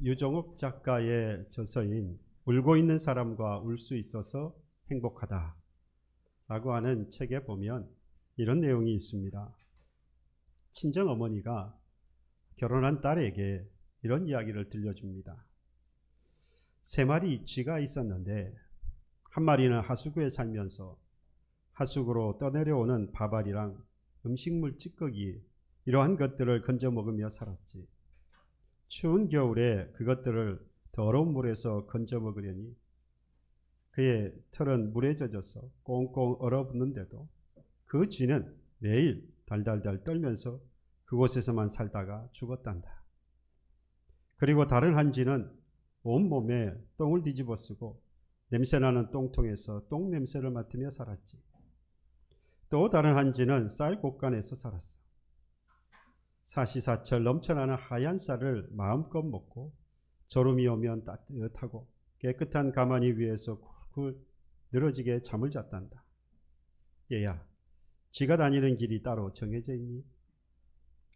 유종옥 작가의 저서인 울고 있는 사람과 울 수 있어서 행복하다 라고 하는 책에 보면 이런 내용이 있습니다. 친정어머니가 결혼한 딸에게 이런 이야기를 들려줍니다. 3마리 쥐가 있었는데 한 마리는 하수구에 살면서 하수구로 떠내려오는 밥알이랑 음식물 찌꺼기 이러한 것들을 건져 먹으며 살았지. 추운 겨울에 그것들을 더러운 물에서 건져 먹으려니 그의 털은 물에 젖어서 꽁꽁 얼어붙는데도 그 쥐는 매일 달달달 떨면서 그곳에서만 살다가 죽었단다. 그리고 다른 한 쥐는 온몸에 똥을 뒤집어 쓰고 냄새나는 똥통에서 똥 냄새를 맡으며 살았지. 또 다른 한 쥐는 쌀 곡간에서 살았어. 사시사철 넘쳐나는 하얀 쌀을 마음껏 먹고 졸음이 오면 따뜻하고 깨끗한 가마니 위에서 굴굴 늘어지게 잠을 잤단다. 얘야, 쥐가 다니는 길이 따로 정해져 있니?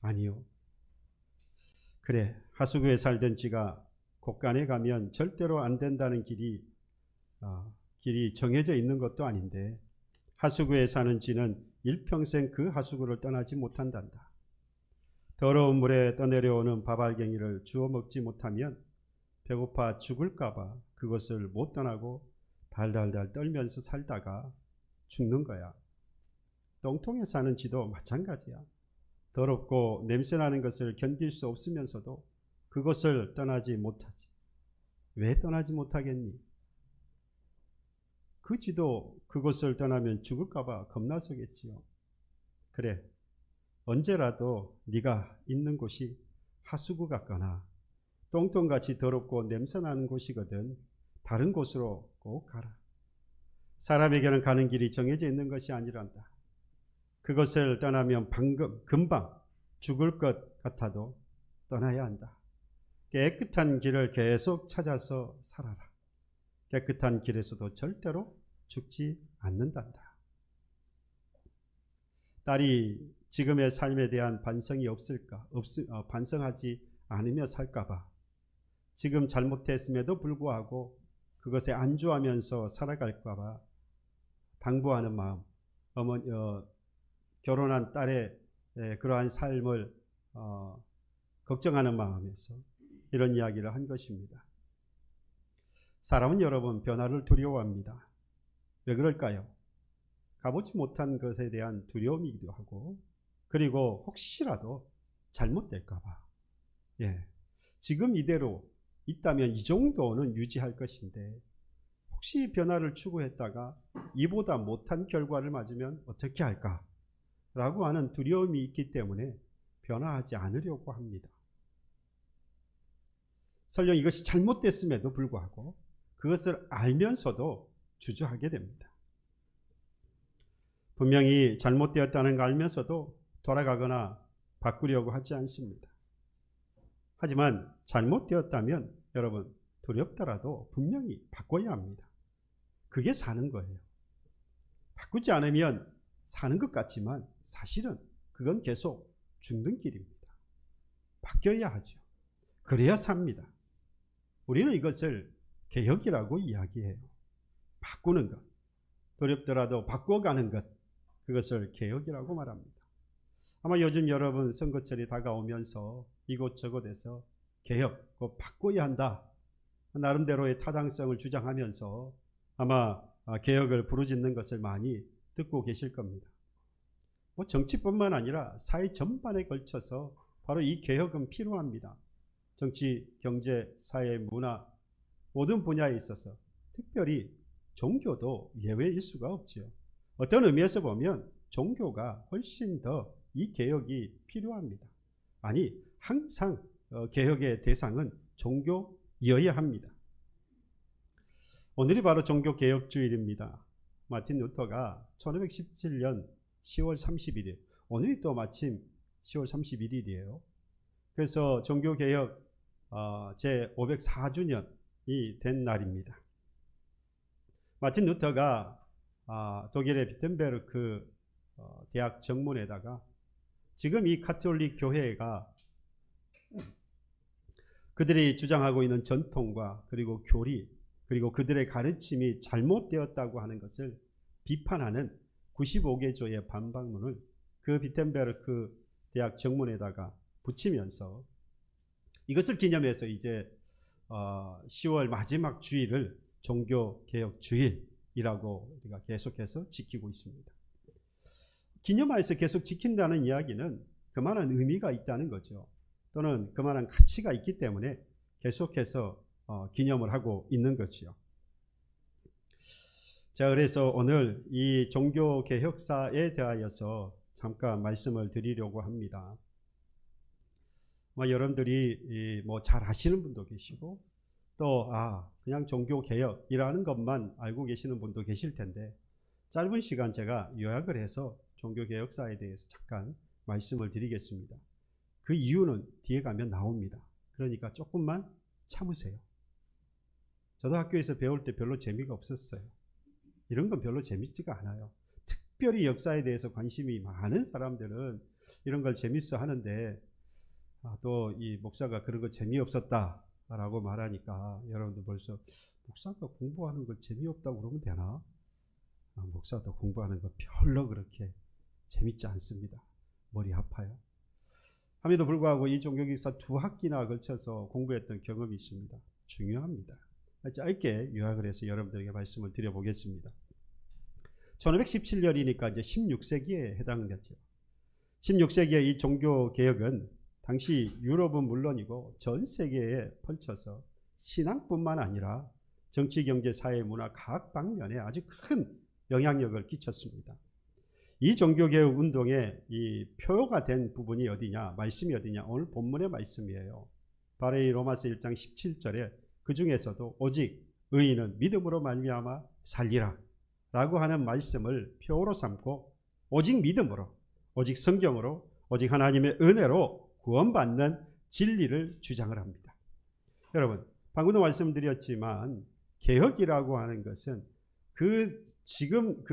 아니요. 그래, 하수구에 살던 쥐가 곡간에 가면 절대로 안 된다는 길이 정해져 있는 것도 아닌데 하수구에 사는 쥐는 일평생 그 하수구를 떠나지 못한단다. 더러운 물에 떠내려오는 밥알갱이를 주워 먹지 못하면 배고파 죽을까봐 그것을 못 떠나고 달달달 떨면서 살다가 죽는 거야. 똥통에 사는 쥐도 마찬가지야. 더럽고 냄새나는 것을 견딜 수 없으면서도 그것을 떠나지 못하지. 왜 떠나지 못하겠니? 그 쥐도 그것을 떠나면 죽을까봐 겁나서겠지요. 그래, 언제라도 네가 있는 곳이 하수구 같거나 똥똥같이 더럽고 냄새나는 곳이거든 다른 곳으로 꼭 가라. 사람에게는 가는 길이 정해져 있는 것이 아니란다. 그것을 떠나면 금방 죽을 것 같아도 떠나야 한다. 깨끗한 길을 계속 찾아서 살아라. 깨끗한 길에서도 절대로 죽지 않는단다. 딸이 지금의 삶에 대한 반성이 없을까? 반성하지 않으며 살까봐, 지금 잘못했음에도 불구하고 그것에 안주하면서 살아갈까봐 당부하는 마음, 결혼한 딸의 그러한 삶을 걱정하는 마음에서 이런 이야기를 한 것입니다. 사람은 여러분 변화를 두려워합니다. 왜 그럴까요? 가보지 못한 것에 대한 두려움이기도 하고, 그리고 혹시라도 잘못될까봐. 지금 이대로 있다면 이 정도는 유지할 것인데 혹시 변화를 추구했다가 이보다 못한 결과를 맞으면 어떻게 할까? 라고 하는 두려움이 있기 때문에 변화하지 않으려고 합니다. 설령 이것이 잘못됐음에도 불구하고 그것을 알면서도 주저하게 됩니다. 분명히 잘못되었다는 걸 알면서도 돌아가거나 바꾸려고 하지 않습니다. 하지만 잘못되었다면 여러분 두렵더라도 분명히 바꿔야 합니다. 그게 사는 거예요. 바꾸지 않으면 사는 것 같지만 사실은 그건 계속 죽는 길입니다. 바뀌어야 하죠. 그래야 삽니다. 우리는 이것을 개혁이라고 이야기해요. 바꾸는 것, 두렵더라도 바꿔가는 것, 그것을 개혁이라고 말합니다. 아마 요즘 여러분 선거철이 다가오면서 이곳저곳에서 개혁, 바꿔야 한다, 나름대로의 타당성을 주장하면서 아마 개혁을 부르짖는 것을 많이 듣고 계실 겁니다. 정치뿐만 아니라 사회 전반에 걸쳐서 바로 이 개혁은 필요합니다. 정치, 경제, 사회, 문화 모든 분야에 있어서 특별히 종교도 예외일 수가 없죠. 어떤 의미에서 보면 종교가 훨씬 더 이 개혁이 필요합니다. 아니, 항상 개혁의 대상은 종교여야 합니다. 오늘이 바로 종교개혁주일입니다. 마틴 루터가 1517년 10월 31일, 오늘이 또 마침 10월 31일이에요. 그래서 종교개혁 제504주년이 된 날입니다. 마틴 루터가 독일의 비텐베르크 대학 정문에다가 지금 이 가톨릭 교회가 그들이 주장하고 있는 전통과 그리고 교리 그리고 그들의 가르침이 잘못되었다고 하는 것을 비판하는 95개 조의 반박문을 그 비텐베르크 대학 정문에다가 붙이면서 이것을 기념해서 이제 10월 마지막 주일을 종교개혁 주일이라고 우리가 계속해서 지키고 있습니다. 기념하여서 계속 지킨다는 이야기는 그만한 의미가 있다는 거죠. 또는 그만한 가치가 있기 때문에 계속해서 기념을 하고 있는 것이요. 자, 그래서 오늘 이 종교개혁사에 대하여서 잠깐 말씀을 드리려고 합니다. 여러분들이 잘 아시는 분도 계시고 또 그냥 종교개혁이라는 것만 알고 계시는 분도 계실 텐데 짧은 시간 제가 요약을 해서 종교개혁사에 대해서 잠깐 말씀을 드리겠습니다. 그 이유는 뒤에 가면 나옵니다. 그러니까 조금만 참으세요. 저도 학교에서 배울 때 별로 재미가 없었어요. 이런 건 별로 재밌지가 않아요. 특별히 역사에 대해서 관심이 많은 사람들은 이런 걸 재밌어 하는데 또 이 목사가 그런 거 재미없었다라고 말하니까 여러분들 벌써 목사가 공부하는 걸 재미없다고 그러면 되나? 목사도 공부하는 거 별로 그렇게 재밌지 않습니다. 머리 아파요. 함에도 불구하고 이 종교개혁사 2학기나 걸쳐서 공부했던 경험이 있습니다. 중요합니다. 짧게 요약을 해서 여러분들에게 말씀을 드려보겠습니다. 1517년이니까 이제 16세기에 해당되죠. 16세기의 이 종교개혁은 당시 유럽은 물론이고 전 세계에 펼쳐서 신앙뿐만 아니라 정치, 경제, 사회, 문화 각 방면에 아주 큰 영향력을 끼쳤습니다. 이 종교개혁 운동의 이 표가 된 부분이 어디냐, 말씀이 어디냐, 오늘 본문의 말씀이에요. 바로 이 로마서 1장 17절에 그 중에서도 오직 의인은 믿음으로 말미암아 살리라 라고 하는 말씀을 표로 삼고 오직 믿음으로, 오직 성경으로, 오직 하나님의 은혜로 구원받는 진리를 주장을 합니다. 여러분, 방금도 말씀드렸지만 개혁이라고 하는 것은 지금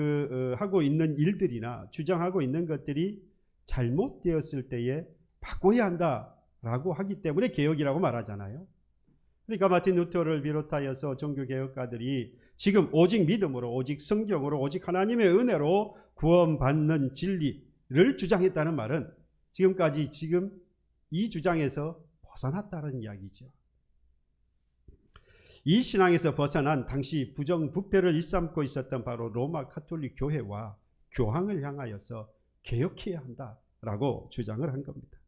하고 있는 일들이나 주장하고 있는 것들이 잘못되었을 때에 바꿔야 한다라고 하기 때문에 개혁이라고 말하잖아요. 그러니까 마틴 루터를 비롯하여서 종교개혁가들이 지금 오직 믿음으로, 오직 성경으로, 오직 하나님의 은혜로 구원받는 진리를 주장했다는 말은 지금까지 이 주장에서 벗어났다는 이야기죠. 이 신앙에서 벗어난 당시 부정부패를 일삼고 있었던 바로 로마 가톨릭 교회와 교황을 향하여서 개혁해야 한다라고 주장을 한 겁니다.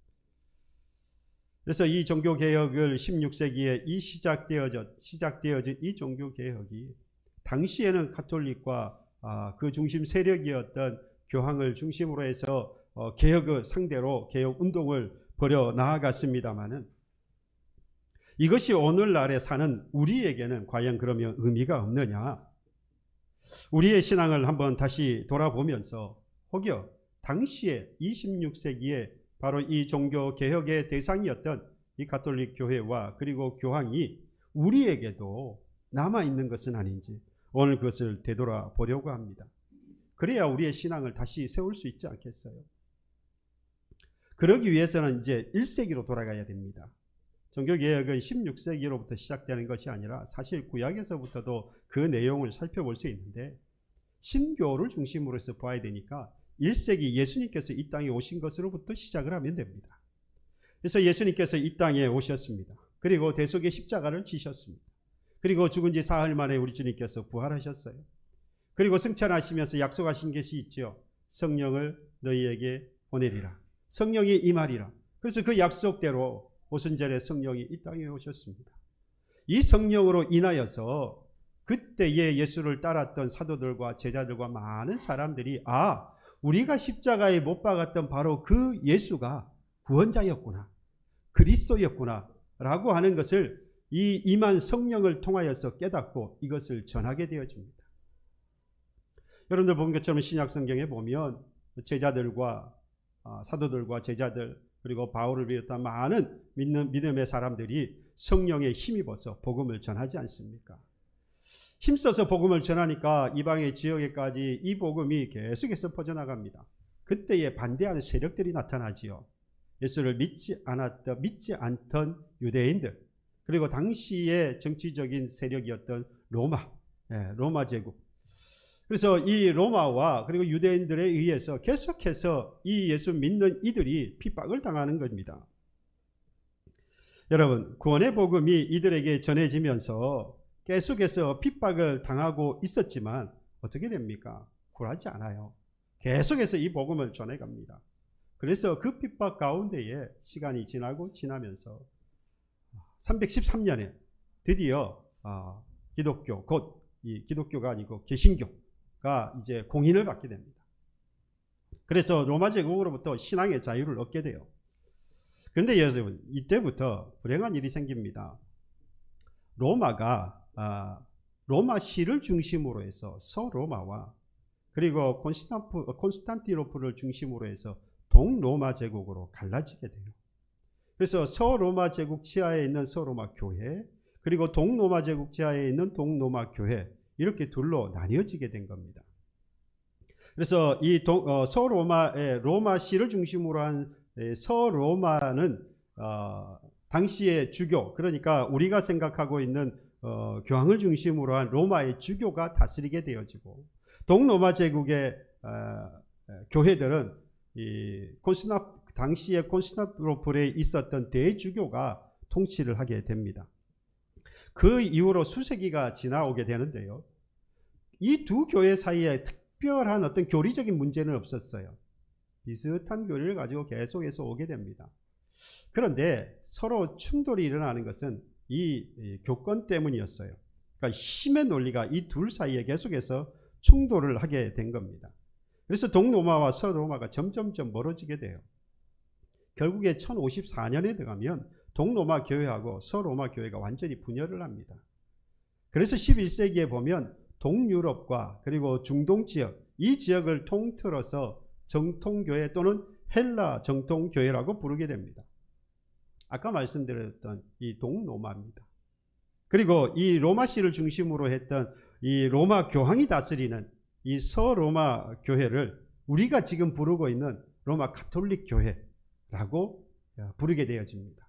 그래서 이 종교개혁을 16세기에 시작되어진 이 종교개혁이 당시에는 가톨릭과 그 중심 세력이었던 교황을 중심으로 해서 개혁을 상대로 개혁 운동을 벌여 나아갔습니다마는 이것이 오늘날에 사는 우리에게는 과연 그러면 의미가 없느냐? 우리의 신앙을 한번 다시 돌아보면서 혹여 당시에 26세기에 바로 이 종교개혁의 대상이었던 이 가톨릭 교회와 그리고 교황이 우리에게도 남아있는 것은 아닌지 오늘 그것을 되돌아보려고 합니다. 그래야 우리의 신앙을 다시 세울 수 있지 않겠어요? 그러기 위해서는 이제 1세기로 돌아가야 됩니다. 종교개혁은 16세기로부터 시작되는 것이 아니라 사실 구약에서부터도 그 내용을 살펴볼 수 있는데 신교를 중심으로 해서 봐야 되니까 1세기 예수님께서 이 땅에 오신 것으로부터 시작을 하면 됩니다. 그래서 예수님께서 이 땅에 오셨습니다. 그리고 대속의 십자가를 지셨습니다. 그리고 죽은 지 사흘 만에 우리 주님께서 부활하셨어요. 그리고 승천하시면서 약속하신 것이 있죠. 성령을 너희에게 보내리라. 성령이 임하리라. 그래서 그 약속대로 오순절에 성령이 이 땅에 오셨습니다. 이 성령으로 인하여서 그때의 예수를 따랐던 사도들과 제자들과 많은 사람들이 우리가 십자가에 못 박았던 바로 그 예수가 구원자였구나, 그리스도였구나 라고 하는 것을 이 임한 성령을 통하여서 깨닫고 이것을 전하게 되어집니다. 여러분들 본 것처럼 신약 성경에 보면 제자들과 사도들과 제자들 그리고 바울을 비롯한 많은 믿음의 사람들이 성령에 힘입어서 복음을 전하지 않습니까? 힘써서 복음을 전하니까 이방의 지역에까지 이 복음이 계속해서 퍼져나갑니다. 그때에 반대하는 세력들이 나타나지요. 예수를 믿지 않던 유대인들, 그리고 당시의 정치적인 세력이었던 로마 제국. 그래서 이 로마와 그리고 유대인들에 의해서 계속해서 이 예수 믿는 이들이 핍박을 당하는 겁니다. 여러분, 구원의 복음이 이들에게 전해지면서 계속해서 핍박을 당하고 있었지만 어떻게 됩니까? 굴하지 않아요. 계속해서 이 복음을 전해갑니다. 그래서 그 핍박 가운데에 시간이 지나면서 313년에 드디어 기독교, 곧 이 기독교가 아니고 개신교가 이제 공인을 받게 됩니다. 그래서 로마 제국으로부터 신앙의 자유를 얻게 돼요. 그런데 여러분, 이때부터 불행한 일이 생깁니다. 로마가 로마시를 중심으로 해서 서로마와 그리고 콘스탄티노플을 중심으로 해서 동로마 제국으로 갈라지게 돼요. 그래서 서로마 제국 지하에 있는 서로마 교회, 그리고 동로마 제국 지하에 있는 동로마 교회, 이렇게 둘로 나뉘어지게 된 겁니다. 그래서 이 서로마의 로마시를 중심으로 한 서로마는 당시의 주교, 그러니까 우리가 생각하고 있는 교황을 중심으로 한 로마의 주교가 다스리게 되어지고, 동로마 제국의 교회들은 당시의 콘스탄티노플에 있었던 대주교가 통치를 하게 됩니다. 그 이후로 수세기가 지나오게 되는데요. 이 두 교회 사이에 특별한 어떤 교리적인 문제는 없었어요. 비슷한 교리를 가지고 계속해서 오게 됩니다. 그런데 서로 충돌이 일어나는 것은 이 교권 때문이었어요. 그러니까 힘의 논리가 이 둘 사이에 계속해서 충돌을 하게 된 겁니다. 그래서 동로마와 서로마가 점점점 멀어지게 돼요. 결국에 1054년에 들어가면 동로마 교회하고 서로마 교회가 완전히 분열을 합니다. 그래서 11세기에 보면 동유럽과 그리고 중동 지역, 이 지역을 통틀어서 정통교회 또는 헬라 정통교회라고 부르게 됩니다. 아까 말씀드렸던 이 동로마입니다. 그리고 이 로마시를 중심으로 했던 이 로마 교황이 다스리는 이 서로마 교회를 우리가 지금 부르고 있는 로마 가톨릭 교회라고 부르게 되어집니다.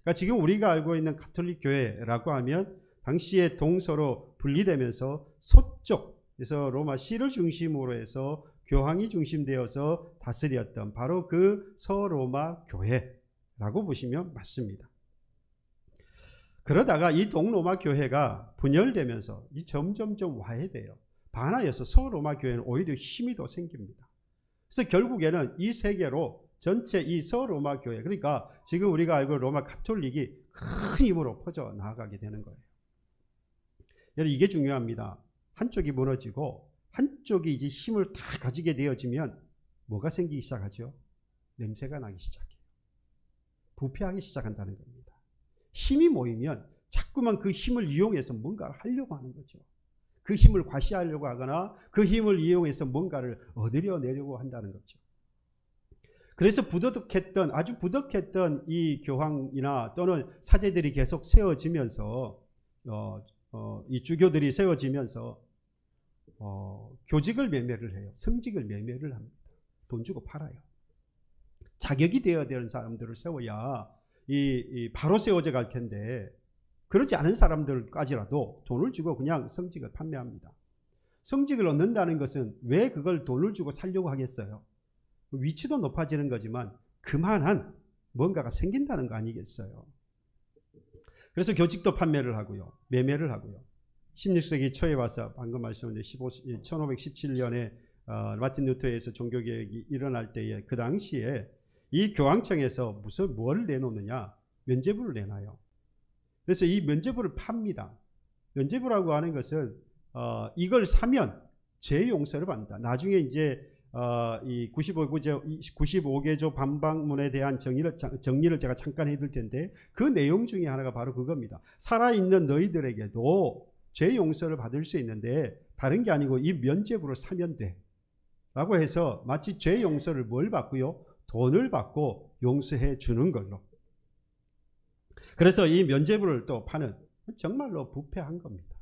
그러니까 지금 우리가 알고 있는 가톨릭 교회라고 하면 당시에 동서로 분리되면서 서쪽에서 로마시를 중심으로 해서 교황이 중심되어서 다스렸던 바로 그 서로마 교회라고 보시면 맞습니다. 그러다가 이 동로마 교회가 분열되면서 이 점점점 와해돼요. 반하여서 서로마 교회는 오히려 힘이 더 생깁니다. 그래서 결국에는 이 세계로 전체 이 서로마 교회, 그러니까 지금 우리가 알고 있는 로마 가톨릭이 큰 힘으로 퍼져 나아가게 되는 거예요. 여러분, 이게 중요합니다. 한쪽이 무너지고 한쪽이 이제 힘을 다 가지게 되어지면 뭐가 생기기 시작하죠? 냄새가 나기 시작해요. 부패하기 시작한다는 겁니다. 힘이 모이면 자꾸만 그 힘을 이용해서 뭔가를 하려고 하는 거죠. 그 힘을 과시하려고 하거나 그 힘을 이용해서 뭔가를 얻으려내려고 한다는 거죠. 그래서 아주 부덕했던 이 교황이나 또는 사제들이 계속 세워지면서 이 주교들이 세워지면서 교직을 매매를 해요. 성직을 매매를 합니다. 돈 주고 팔아요. 자격이 되어야 되는 사람들을 세워야 바로 세워져 갈 텐데 그렇지 않은 사람들까지라도 돈을 주고 그냥 성직을 판매합니다. 성직을 얻는다는 것은 왜 그걸 돈을 주고 살려고 하겠어요? 위치도 높아지는 거지만 그만한 뭔가가 생긴다는 거 아니겠어요? 그래서 교직도 판매를 하고요. 매매를 하고요. 16세기 초에 와서 방금 말씀드린 1517년에 마틴 루터에 의해서 종교개혁이 일어날 때에 그 당시에 이 교황청에서 뭘 내놓느냐? 면죄부를 내놔요. 그래서 이 면죄부를 팝니다. 면죄부라고 하는 것은 이걸 사면 죄 용서를 받는다. 나중에 이제 이 95개조 반박문에 대한 정리를 제가 잠깐 해둘 텐데 그 내용 중에 하나가 바로 그겁니다. 살아있는 너희들에게도 죄 용서를 받을 수 있는데 다른 게 아니고 이 면죄부를 사면 돼 라고 해서 마치 죄 용서를 뭘 받고요? 돈을 받고 용서해 주는 걸로. 그래서 이 면죄부를 또 파는, 정말로 부패한 겁니다.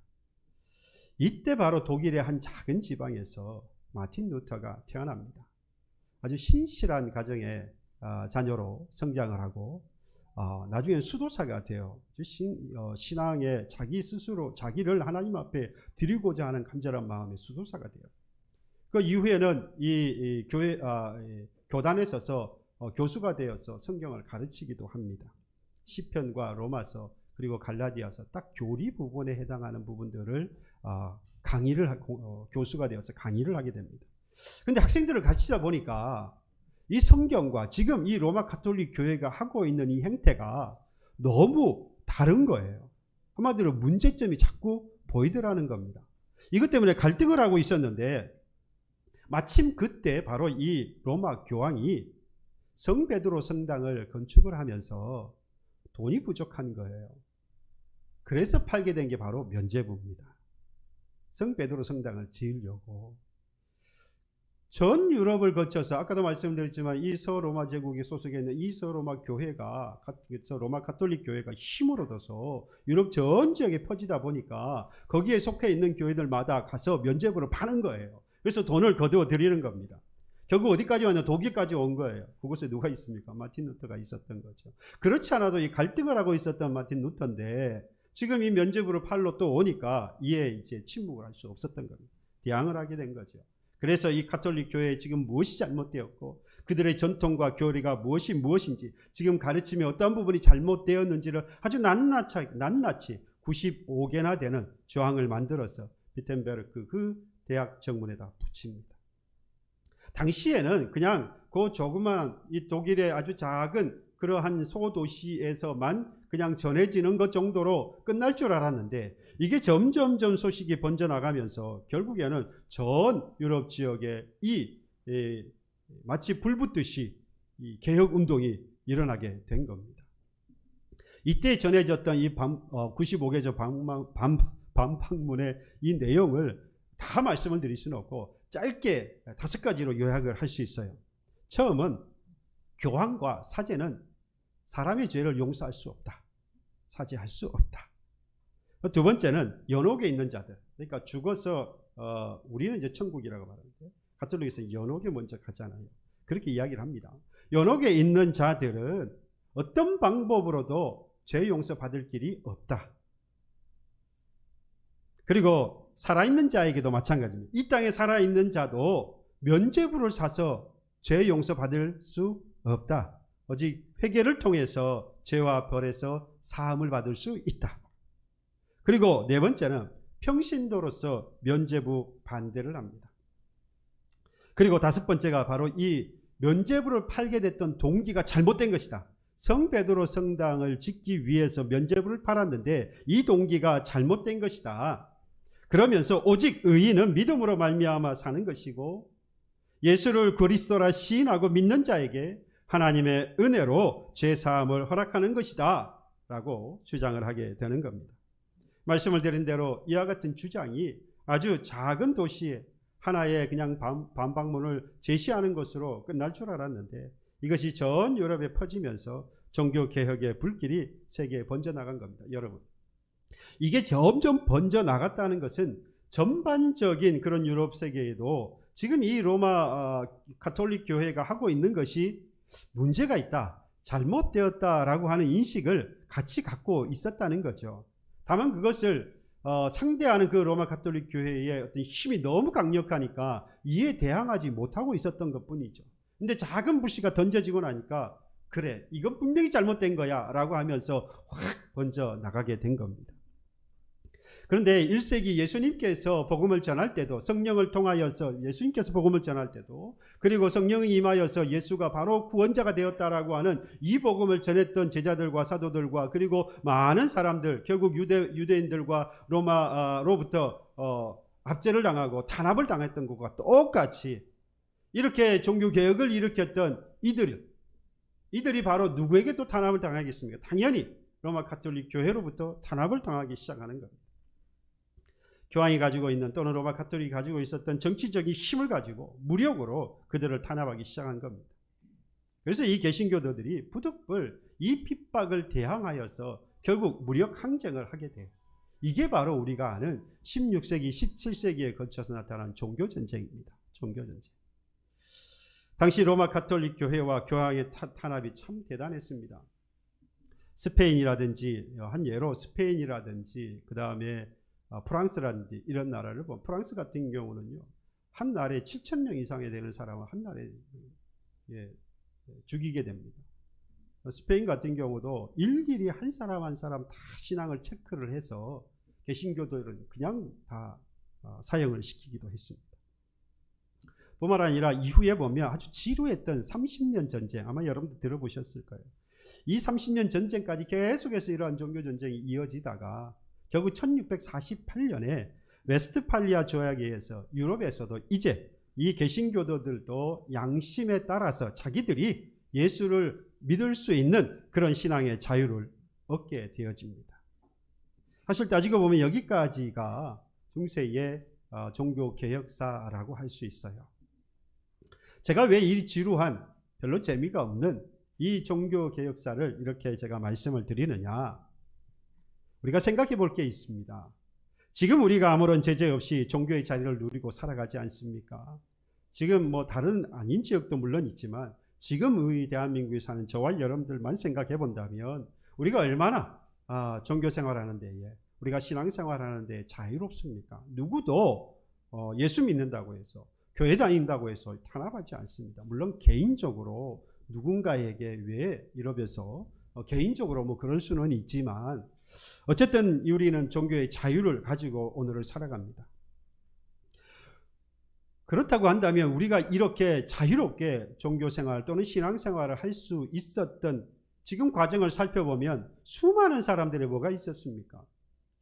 이때 바로 독일의 한 작은 지방에서 마틴 루터가 태어납니다. 아주 신실한 가정의 자녀로 성장을 하고 나중에 수도사가 돼요. 신앙에 자기 스스로 자기를 하나님 앞에 드리고자 하는 간절한 마음의 수도사가 돼요. 그 이후에는 이 교회 교단에 서서 교수가 되어서 성경을 가르치기도 합니다. 시편과 로마서 그리고 갈라디아서 딱 교리 부분에 해당하는 부분들을 교수가 되어서 강의를 하게 됩니다. 그런데 학생들을 가르치다 보니까 이 성경과 지금 이 로마 가톨릭 교회가 하고 있는 이 행태가 너무 다른 거예요. 한마디로 문제점이 자꾸 보이더라는 겁니다. 이것 때문에 갈등을 하고 있었는데 마침 그때 바로 이 로마 교황이 성 베드로 성당을 건축을 하면서 돈이 부족한 거예요. 그래서 팔게 된 게 바로 면죄부입니다. 성 베드로 성당을 지으려고 전 유럽을 거쳐서 아까도 말씀드렸지만 이 서로마 제국에 소속해 있는 이 서로마 교회가 로마 가톨릭 교회가 힘을 얻어서 유럽 전 지역에 퍼지다 보니까 거기에 속해 있는 교회들마다 가서 면죄부를 파는 거예요. 그래서 돈을 거두어 드리는 겁니다. 결국 어디까지 왔냐? 독일까지 온 거예요. 그곳에 누가 있습니까? 마틴 루터가 있었던 거죠. 그렇지 않아도 이 갈등을 하고 있었던 마틴 루터인데 지금 이 면죄부를 팔러 또 오니까 이에 이제 침묵을 할 수 없었던 겁니다. 대항을 하게 된 거죠. 그래서 이 가톨릭 교회에 지금 무엇이 잘못되었고 그들의 전통과 교리가 무엇인지 지금 가르침의 어떤 부분이 잘못되었는지를 아주 낱낱이 95개나 되는 조항을 만들어서 비텐베르크 그 대학 정문에다 붙입니다. 당시에는 그냥 그 조그만 이 독일의 아주 작은 그러한 소도시에서만 그냥 전해지는 것 정도로 끝날 줄 알았는데 이게 점점점 소식이 번져나가면서 결국에는 전 유럽 지역에 마치 불붙듯이 이 개혁운동이 일어나게 된 겁니다. 이때 전해졌던 이 95개조 반박문의 이 내용을 다 말씀을 드릴 수는 없고 짧게 5가지로 요약을 할 수 있어요. 처음은 교황과 사제는 사람의 죄를 용서할 수 없다. 사죄할 수 없다. 두 번째는 연옥에 있는 자들. 그러니까 죽어서 우리는 이제 천국이라고 말하는데 가톨릭에서 연옥에 먼저 가잖아요. 그렇게 이야기를 합니다. 연옥에 있는 자들은 어떤 방법으로도 죄 용서 받을 길이 없다. 그리고 살아있는 자에게도 마찬가지입니다. 이 땅에 살아있는 자도 면죄부를 사서 죄 용서 받을 수 없다. 오직 회개를 통해서 죄와 벌에서 사함을 받을 수 있다. 그리고 네 번째는 평신도로서 면죄부 반대를 합니다. 그리고 다섯 번째가 바로 이 면죄부를 팔게 됐던 동기가 잘못된 것이다. 성 베드로 성당을 짓기 위해서 면죄부를 팔았는데 이 동기가 잘못된 것이다. 그러면서 오직 의인은 믿음으로 말미암아 사는 것이고 예수를 그리스도라 시인하고 믿는 자에게 하나님의 은혜로 죄사함을 허락하는 것이다 라고 주장을 하게 되는 겁니다. 말씀을 드린 대로 이와 같은 주장이 아주 작은 도시에 하나의 그냥 반박문을 제시하는 것으로 끝날 줄 알았는데 이것이 전 유럽에 퍼지면서 종교개혁의 불길이 세계에 번져나간 겁니다. 여러분, 이게 점점 번져나갔다는 것은 전반적인 그런 유럽 세계에도 지금 이 로마 가톨릭 교회가 하고 있는 것이 문제가 있다, 잘못되었다라고 하는 인식을 같이 갖고 있었다는 거죠. 다만 그것을 상대하는 그 로마 가톨릭 교회의 어떤 힘이 너무 강력하니까 이에 대항하지 못하고 있었던 것뿐이죠. 근데 작은 불씨가 던져지고 나니까 그래, 이건 분명히 잘못된 거야 라고 하면서 확 번져 나가게 된 겁니다. 그런데 1세기 예수님께서 복음을 전할 때도, 성령을 통하여서 예수님께서 복음을 전할 때도, 그리고 성령이 임하여서 예수가 바로 구원자가 되었다라고 하는 이 복음을 전했던 제자들과 사도들과 그리고 많은 사람들, 결국 유대인들과 로마로부터 압제를 당하고 탄압을 당했던 것과 똑같이 이렇게 종교개혁을 일으켰던 이들이 바로 누구에게 또 탄압을 당하겠습니까? 당연히 로마 가톨릭 교회로부터 탄압을 당하기 시작하는 겁니다. 교황이 가지고 있는, 또는 로마 가톨릭이 가지고 있었던 정치적인 힘을 가지고 무력으로 그들을 탄압하기 시작한 겁니다. 그래서 이 개신교도들이 부득불 이 핍박을 대항하여서 결국 무력 항쟁을 하게 돼요. 이게 바로 우리가 아는 16세기, 17세기에 거쳐서 나타난 종교전쟁입니다. 종교전쟁. 당시 로마 가톨릭 교회와 교황의 탄압이 참 대단했습니다. 스페인이라든지 한 예로 스페인이라든지 그 다음에 프랑스라든지 이런 나라를 보면 프랑스 같은 경우는요 한 날에 7,000명 이상이 되는 사람을 한 날에 죽이게 됩니다. 스페인 같은 경우도 일일이 한 사람 한 사람 다 신앙을 체크를 해서 개신교도들은 그냥 다 사형을 시키기도 했습니다. 뿐만 아니라 이후에 보면 아주 지루했던 30년 전쟁, 아마 여러분들 들어보셨을 거예요. 이 30년 전쟁까지 계속해서 이러한 종교 전쟁이 이어지다가 결국 1648년에 웨스트팔리아 조약에 의해서 유럽에서도 이제 이 개신교도들도 양심에 따라서 자기들이 예수를 믿을 수 있는 그런 신앙의 자유를 얻게 되어집니다. 사실 따지고 보면 여기까지가 중세의 종교개혁사라고 할 수 있어요. 제가 왜 이 지루한 별로 재미가 없는 이 종교개혁사를 이렇게 제가 말씀을 드리느냐, 우리가 생각해 볼 게 있습니다. 지금 우리가 아무런 제재 없이 종교의 자유를 누리고 살아가지 않습니까? 지금 뭐 다른 아닌 지역도 물론 있지만 지금 우리 대한민국에 사는 저와 여러분들만 생각해 본다면 우리가 얼마나 종교 생활하는 데에, 우리가 신앙 생활하는 데에 자유롭습니까? 누구도 예수 믿는다고 해서, 교회 다닌다고 해서 탄압하지 않습니다. 물론 개인적으로 누군가에게 왜 이러면서 개인적으로 뭐 그럴 수는 있지만 어쨌든 우리는 종교의 자유를 가지고 오늘을 살아갑니다. 그렇다고 한다면 우리가 이렇게 자유롭게 종교생활 또는 신앙생활을 할 수 있었던 지금 과정을 살펴보면 수많은 사람들의 뭐가 있었습니까?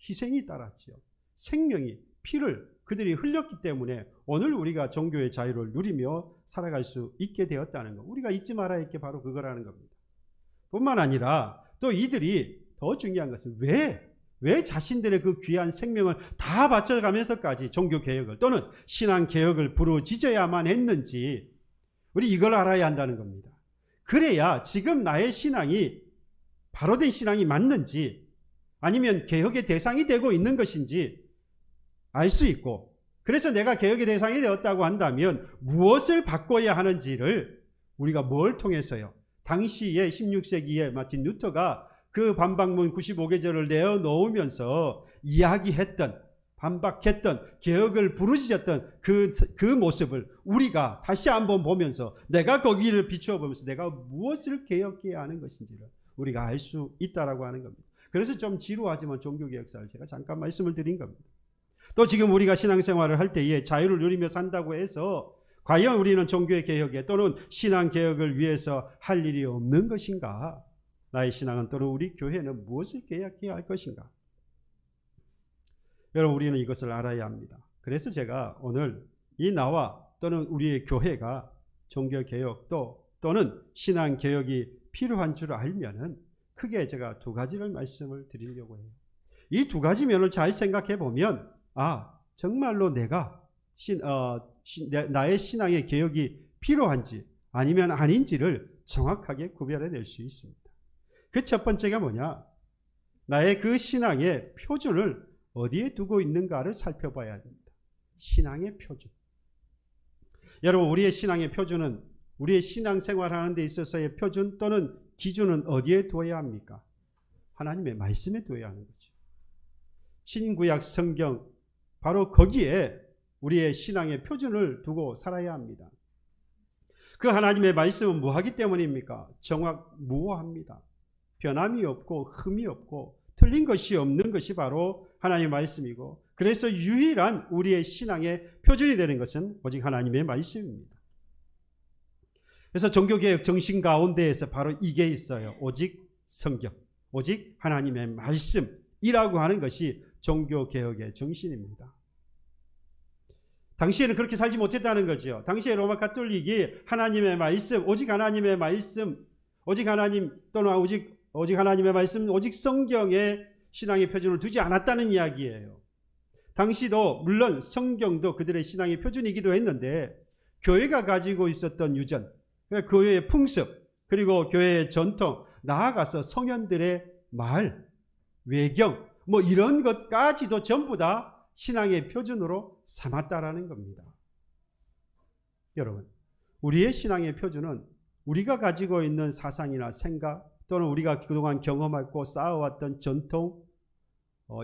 희생이 따랐지요. 생명이, 피를 그들이 흘렸기 때문에 오늘 우리가 종교의 자유를 누리며 살아갈 수 있게 되었다는 것, 우리가 잊지 말아야 할 게 바로 그거라는 겁니다. 뿐만 아니라 또 이들이 더 중요한 것은 왜 자신들의 그 귀한 생명을 다 바쳐가면서까지 종교개혁을 또는 신앙개혁을 부르짖어야만 했는지 우리 이걸 알아야 한다는 겁니다. 그래야 지금 나의 신앙이 바로 된 신앙이 맞는지 아니면 개혁의 대상이 되고 있는 것인지 알 수 있고, 그래서 내가 개혁의 대상이 되었다고 한다면 무엇을 바꿔야 하는지를 우리가 뭘 통해서요? 당시에 16세기에 마틴 루터가 그 반박문 95계절을 내어놓으면서 이야기했던, 반박했던, 개혁을 부르짖었던 그 모습을 우리가 다시 한번 보면서 내가 거기를 비추어 보면서 내가 무엇을 개혁해야 하는 것인지를 우리가 알 수 있다라고 하는 겁니다. 그래서 좀 지루하지만 종교개혁사를 제가 잠깐 말씀을 드린 겁니다. 또 지금 우리가 신앙생활을 할 때에 자유를 누리며 산다고 해서 과연 우리는 종교의 개혁에 또는 신앙개혁을 위해서 할 일이 없는 것인가? 나의 신앙은 또는 우리 교회는 무엇을 개혁해야 할 것인가? 여러분, 우리는 이것을 알아야 합니다. 그래서 제가 오늘 이 나와 또는 우리의 교회가 종교개혁 또는 신앙개혁이 필요한 줄 알면은 크게 제가 두 가지를 말씀을 드리려고 해요. 이 두 가지 면을 잘 생각해 보면 정말로 내가 나의 신앙의 개혁이 필요한지 아니면 아닌지를 정확하게 구별해낼 수 있습니다. 그 첫 번째가 뭐냐? 나의 그 신앙의 표준을 어디에 두고 있는가를 살펴봐야 합니다. 신앙의 표준. 여러분, 우리의 신앙의 표준은, 우리의 신앙생활하는 데 있어서의 표준 또는 기준은 어디에 두어야 합니까? 하나님의 말씀에 두어야 하는 거죠. 신구약 성경, 바로 거기에 우리의 신앙의 표준을 두고 살아야 합니다. 그 하나님의 말씀은 뭐하기 때문입니까? 정확무오합니다. 변함이 없고 흠이 없고 틀린 것이 없는 것이 바로 하나님의 말씀이고, 그래서 유일한 우리의 신앙의 표준이 되는 것은 오직 하나님의 말씀입니다. 그래서 종교개혁 정신 가운데에서 바로 이게 있어요. 오직 성경, 오직 하나님의 말씀이라고 하는 것이 종교개혁의 정신입니다. 당시에는 그렇게 살지 못했다는 거죠. 당시에 로마 가톨릭이 하나님의 말씀, 오직 하나님의 말씀, 오직 하나님 또는 오직 하나님의 말씀, 오직 성경에 신앙의 표준을 두지 않았다는 이야기예요. 당시도 물론 성경도 그들의 신앙의 표준이기도 했는데 교회가 가지고 있었던 유전, 교회의 풍습, 그리고 교회의 전통, 나아가서 성현들의 말, 외경, 뭐 이런 것까지도 전부 다 신앙의 표준으로 삼았다라는 겁니다. 여러분, 우리의 신앙의 표준은 우리가 가지고 있는 사상이나 생각 또는 우리가 그동안 경험하고 쌓아왔던 전통,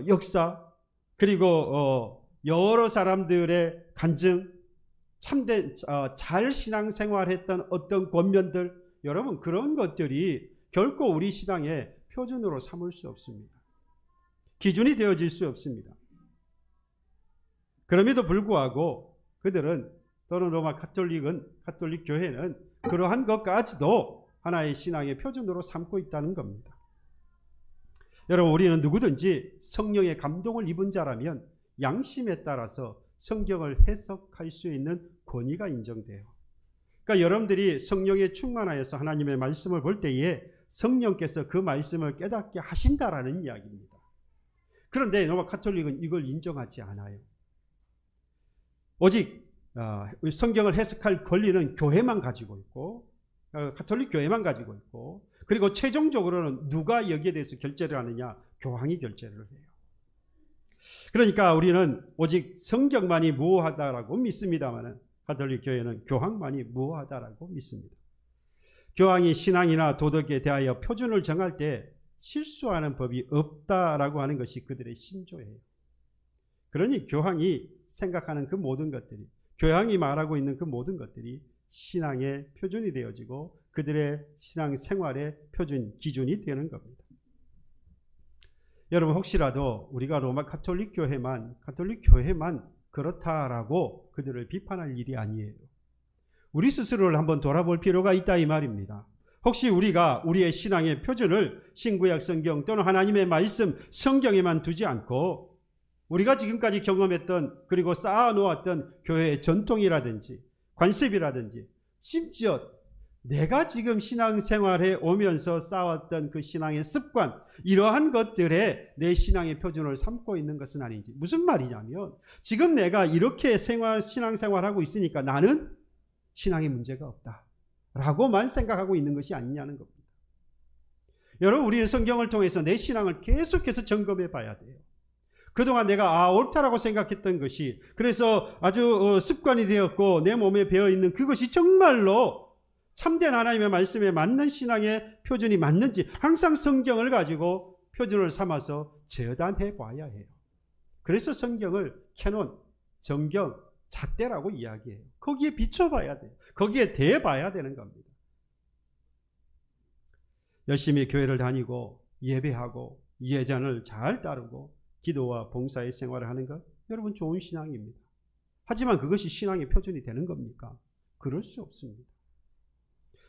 역사, 그리고 여러 사람들의 간증, 참된 잘 신앙생활했던 어떤 권면들, 여러분 그런 것들이 결코 우리 신앙의 표준으로 삼을 수 없습니다. 기준이 되어질 수 없습니다. 그럼에도 불구하고 그들은, 또는 로마 가톨릭 교회는 그러한 것까지도 하나의 신앙의 표준으로 삼고 있다는 겁니다. 여러분, 우리는 누구든지 성령의 감동을 입은 자라면 양심에 따라서 성경을 해석할 수 있는 권위가 인정돼요. 그러니까 여러분들이 성령에 충만하여서 하나님의 말씀을 볼 때에 성령께서 그 말씀을 깨닫게 하신다라는 이야기입니다. 그런데 로마 가톨릭은 이걸 인정하지 않아요. 오직 성경을 해석할 권리는 교회만 가지고 있고, 가톨릭 교회만 가지고 있고, 그리고 최종적으로는 누가 여기에 대해서 결재를 하느냐? 교황이 결재를 해요. 그러니까 우리는 오직 성경만이 무효하다라고 믿습니다만 가톨릭 교회는 교황만이 무효하다라고 믿습니다. 교황이 신앙이나 도덕에 대하여 표준을 정할 때 실수하는 법이 없다라고 하는 것이 그들의 신조예요. 그러니 교황이 생각하는 그 모든 것들이, 교황이 말하고 있는 그 모든 것들이 신앙의 표준이 되어지고 그들의 신앙 생활의 표준, 기준이 되는 겁니다. 여러분, 혹시라도 우리가 로마 가톨릭 교회만 그렇다라고 그들을 비판할 일이 아니에요. 우리 스스로를 한번 돌아볼 필요가 있다 이 말입니다. 혹시 우리가 우리의 신앙의 표준을 신구약 성경 또는 하나님의 말씀 성경에만 두지 않고 우리가 지금까지 경험했던, 그리고 쌓아놓았던 교회의 전통이라든지 관습이라든지, 심지어 내가 지금 신앙생활에 오면서 쌓았던 그 신앙의 습관, 이러한 것들에 내 신앙의 표준을 삼고 있는 것은 아닌지. 무슨 말이냐면, 지금 내가 이렇게 신앙생활하고 있으니까 나는 신앙에 문제가 없다 라고만 생각하고 있는 것이 아니냐는 겁니다. 여러분, 우리는 성경을 통해서 내 신앙을 계속해서 점검해 봐야 돼요. 그동안 내가 옳다라고 생각했던 것이, 그래서 아주 습관이 되었고 내 몸에 배어있는 그것이 정말로 참된 하나님의 말씀에 맞는 신앙의 표준이 맞는지 항상 성경을 가지고 표준을 삼아서 재단해 봐야 해요. 그래서 성경을 캐논, 정경, 잣대라고 이야기해요. 거기에 비춰봐야 돼요. 거기에 대봐야 되는 겁니다. 열심히 교회를 다니고 예배하고 예전을 잘 따르고 기도와 봉사의 생활을 하는 것, 여러분 좋은 신앙입니다. 하지만 그것이 신앙의 표준이 되는 겁니까? 그럴 수 없습니다.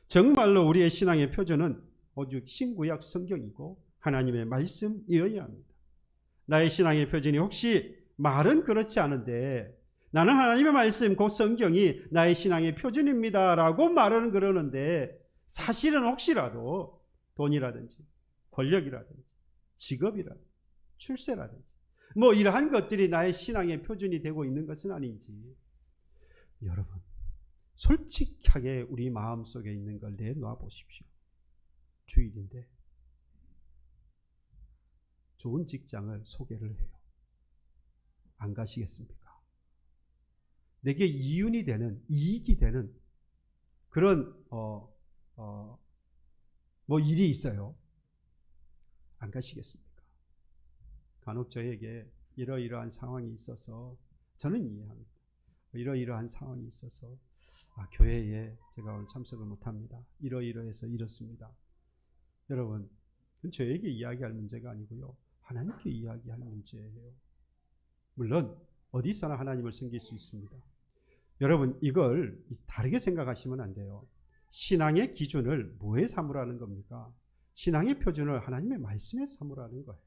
정말로 우리의 신앙의 표준은 오직 신구약 성경이고 하나님의 말씀이어야 합니다. 나의 신앙의 표준이 혹시 말은 그렇지 않은데 나는 하나님의 말씀, 그 성경이 나의 신앙의 표준입니다 라고 말은 그러는데, 사실은 혹시라도 돈이라든지 권력이라든지 직업이라든지 출세라든지 뭐 이러한 것들이 나의 신앙의 표준이 되고 있는 것은 아닌지, 여러분 솔직하게 우리 마음속에 있는 걸 내놔 보십시오. 주일인데 좋은 직장을 소개를 해요. 안 가시겠습니까? 내게 이윤이 되는, 이익이 되는 그런 뭐 일이 있어요. 안 가시겠습니까? 간혹 저에게 이러이러한 상황이 있어서, 저는 이해합니다. 이러이러한 상황이 있어서 교회에 제가 오늘 참석을 못합니다. 이러이러해서 이렇습니다. 여러분, 그건 저에게 이야기할 문제가 아니고요, 하나님께 이야기할 문제예요. 물론 어디서나 하나님을 섬길 수 있습니다. 여러분, 이걸 다르게 생각하시면 안 돼요. 신앙의 기준을 뭐에 삼으라는 겁니까? 신앙의 표준을 하나님의 말씀에 삼으라는 거예요.